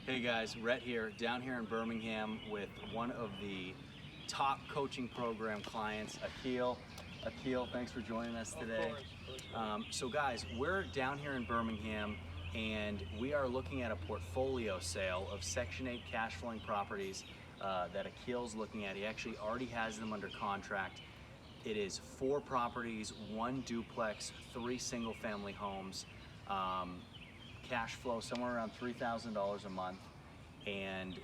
Hey guys, Rhett here, down here in Birmingham with one of the top coaching program clients, Akhil. Akhil, thanks for joining us today. So guys, we're down here in Birmingham and we are looking at a portfolio sale of Section 8 cash flowing properties that Akhil's looking at. He actually already has them under contract. It is 4 properties, 1 duplex, 3 single family homes. Cash flow somewhere around $3,000 a month, and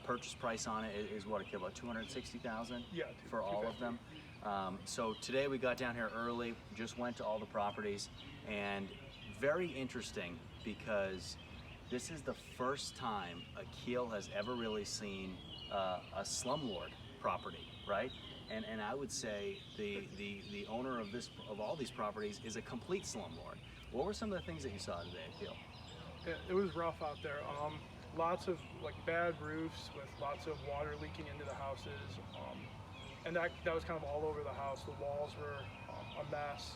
purchase price on it is what, about $260,000? Yeah, for all of them. So today we got down here early, just went to all the properties, and very interesting because this is the first time Akhil has ever really seen a slumlord property, right? And I would say the owner of all these properties is a complete slumlord. What were some of the things that you saw today, Akhil? It was rough out there. Lots of bad roofs with lots of water leaking into the houses, and that was kind of all over the house. The walls were a mess,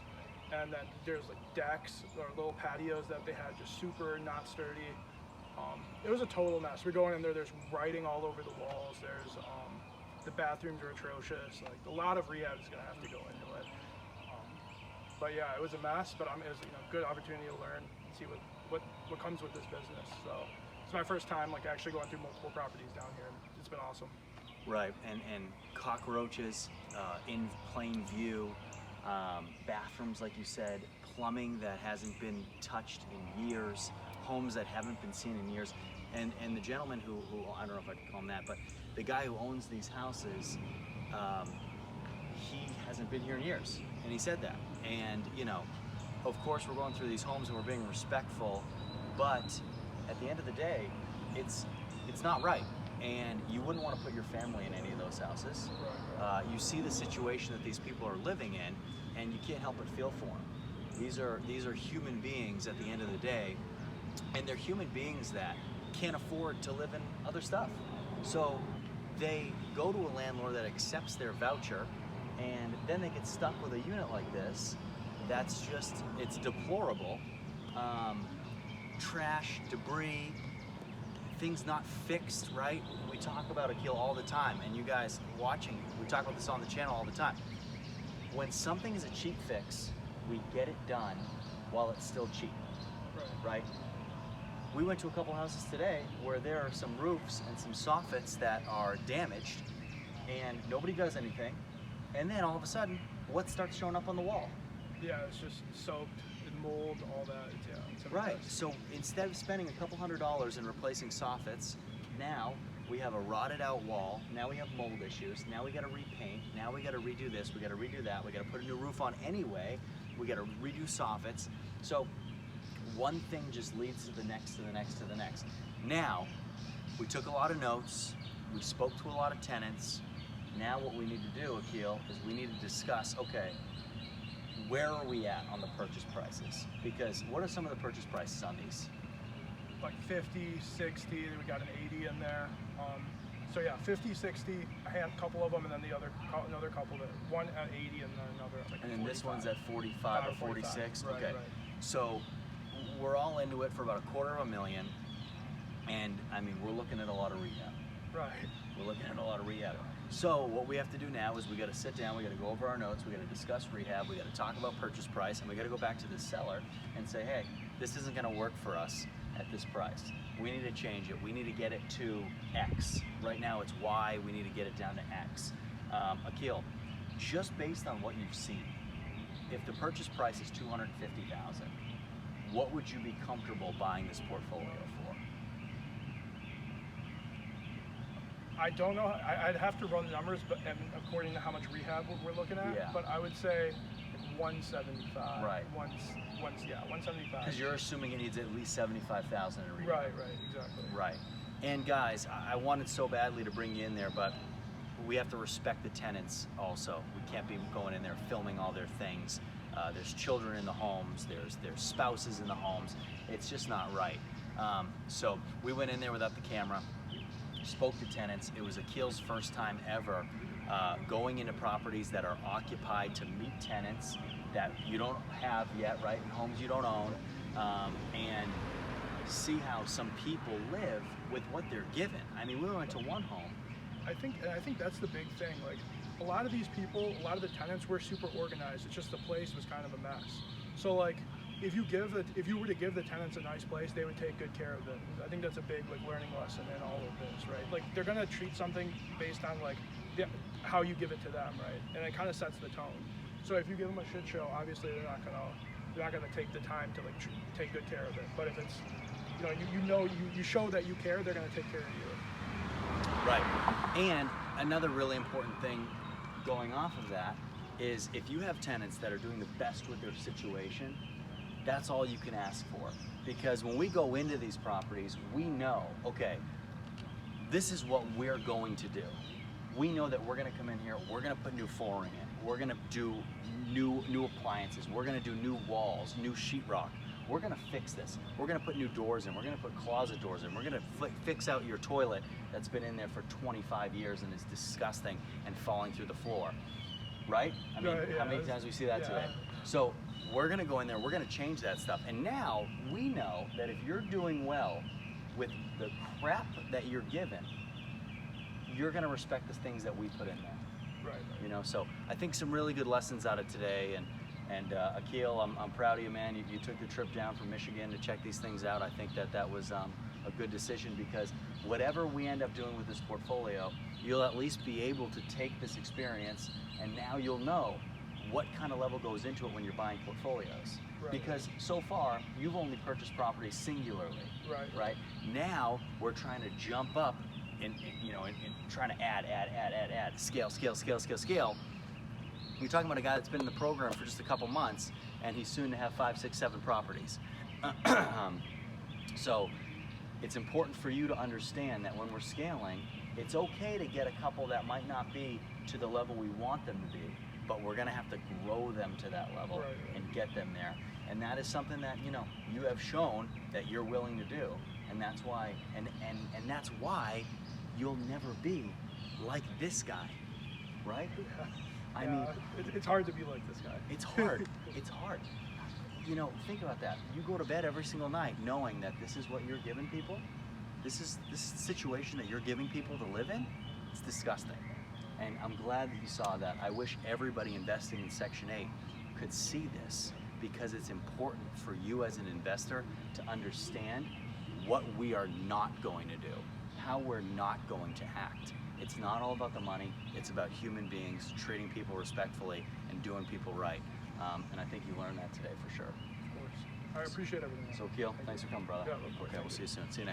and then there's decks or little patios that they had just super not sturdy. It was a total mess. We're going in there. There's writing all over the walls. There's the bathrooms are atrocious. A lot of rehab is gonna have to go into it. But yeah, it was a mess. But it was a good opportunity to learn and see what comes with this business. So it's my first time actually going through multiple properties down here. It's been awesome. Right, and cockroaches in plain view, bathrooms like you said, plumbing that hasn't been touched in years, homes that haven't been seen in years, and the gentleman who I don't know if I can call him that, but the guy who owns these houses, he hasn't been here in years, and he said that. And of course we're going through these homes and we're being respectful, but at the end of the day, it's not right. And you wouldn't want to put your family in any of those houses. You see the situation that these people are living in, and you can't help but feel for them. These are human beings at the end of the day, and they're human beings that can't afford to live in other stuff. So they go to a landlord that accepts their voucher, and then they get stuck with a unit like this. That's just, it's deplorable. Trash, debris, things not fixed, right? We talk about Akhil all the time, and you guys watching, we talk about this on the channel all the time. When something is a cheap fix, we get it done while it's still cheap, right? We went to a couple houses today where there are some roofs and some soffits that are damaged, and nobody does anything, and then all of a sudden, what starts showing up on the wall? Yeah, it's just soaked and mold, all that. It's right. So instead of spending a couple $100s in replacing soffits, now we have a rotted out wall. Now we have mold issues. Now we got to repaint. Now we got to redo this. We got to redo that. We got to put a new roof on anyway. We got to redo soffits. So one thing just leads to the next, to the next, to the next. Now we took a lot of notes. We spoke to a lot of tenants. Now what we need to do, Akhil, is we need to discuss, okay, where are we at on the purchase prices? Because what are some of the purchase prices on these? 50, 60, we got an 80 in there. So yeah, 50, 60, a couple of them, and then another couple, one at 80 and then another at and then 45. This one's at 45 or 46? Right, okay. Right. So we're all into it for about $250,000, and I mean, we're looking at a lot of rehab. Right. We're looking at a lot of rehab. So what we have to do now is we got to sit down, we got to go over our notes, we got to discuss rehab, we got to talk about purchase price, and we got to go back to the seller and say, hey, this isn't going to work for us at this price. We need to change it. We need to get it to X. Right now it's Y. We need to get it down to X. Akhil, just based on what you've seen, if the purchase price is $250,000, what would you be comfortable buying this portfolio for? I don't know. I'd have to run the numbers, but according to how much rehab we're looking at. Yeah. But I would say 175. Right. 175. Because you're assuming it needs at least $75,000 in rehab. Right. Exactly. Right. And guys, I wanted so badly to bring you in there, but we have to respect the tenants also. We can't be going in there filming all their things. There's children in the homes. There's spouses in the homes. It's just not right. So we went in there without the camera. Spoke to tenants. It was Akhil's first time ever going into properties that are occupied to meet tenants that you don't have yet, right? Homes you don't own. And see how some people live with what they're given. I mean, we went to one home. I think that's the big thing. Like, a lot of these people, a lot of the tenants were super organized. It's just the place was kind of a mess. So like, if you were to give the tenants a nice place, they would take good care of it. I think that's a big like learning lesson in all of this, right? Like, they're gonna treat something based on like how you give it to them, right? And it kind of sets the tone. So if you give them a shit show, obviously they're not gonna take the time to like take good care of it. But if it's, you show that you care, they're gonna take care of you. Right. And another really important thing going off of that is if you have tenants that are doing the best with their situation, that's all you can ask for. Because when we go into these properties, we know, okay, this is what we're going to do. We know that we're gonna come in here, we're gonna put new flooring in, we're gonna do new appliances, we're gonna do new walls, new sheetrock. We're gonna fix this. We're gonna put new doors in, we're gonna put closet doors in, we're gonna fix out your toilet that's been in there for 25 years and is disgusting and falling through the floor, right? I mean, how many times we see that today? So we're gonna go in there, we're gonna change that stuff. And now we know that if you're doing well with the crap that you're given, you're gonna respect the things that we put in there. Right. So I think some really good lessons out of today. And Akhil, I'm proud of you, man. You took the trip down from Michigan to check these things out. I think that was a good decision, because whatever we end up doing with this portfolio, you'll at least be able to take this experience, and now you'll know what kind of level goes into it when you're buying portfolios. Right. Because so far, you've only purchased properties singularly. Right. Now, we're trying to jump up and trying to add, scale. You're talking about a guy that's been in the program for just a couple months, and he's soon to have 5, 6, 7 properties. So it's important for you to understand that when we're scaling, it's okay to get a couple that might not be to the level we want them to be, but we're gonna have to grow them to that level and get them there. And that is something that you have shown that you're willing to do, and that's why and that's why you'll never be like this guy, right? I mean, it's hard to be like this guy. It's hard. It's hard. Think about that. You go to bed every single night knowing that this is what you're giving people. This situation that you're giving people to live in. It's disgusting. And I'm glad that you saw that. I wish everybody investing in Section 8 could see this, because it's important for you as an investor to understand what we are not going to do, how we're not going to act. It's not all about the money, it's about human beings, treating people respectfully and doing people right. And I think you learned that today for sure. Of course. I appreciate everything. So Akhil, thanks for coming, brother. Yeah, of course. Okay, we'll see you soon. See you, Nick.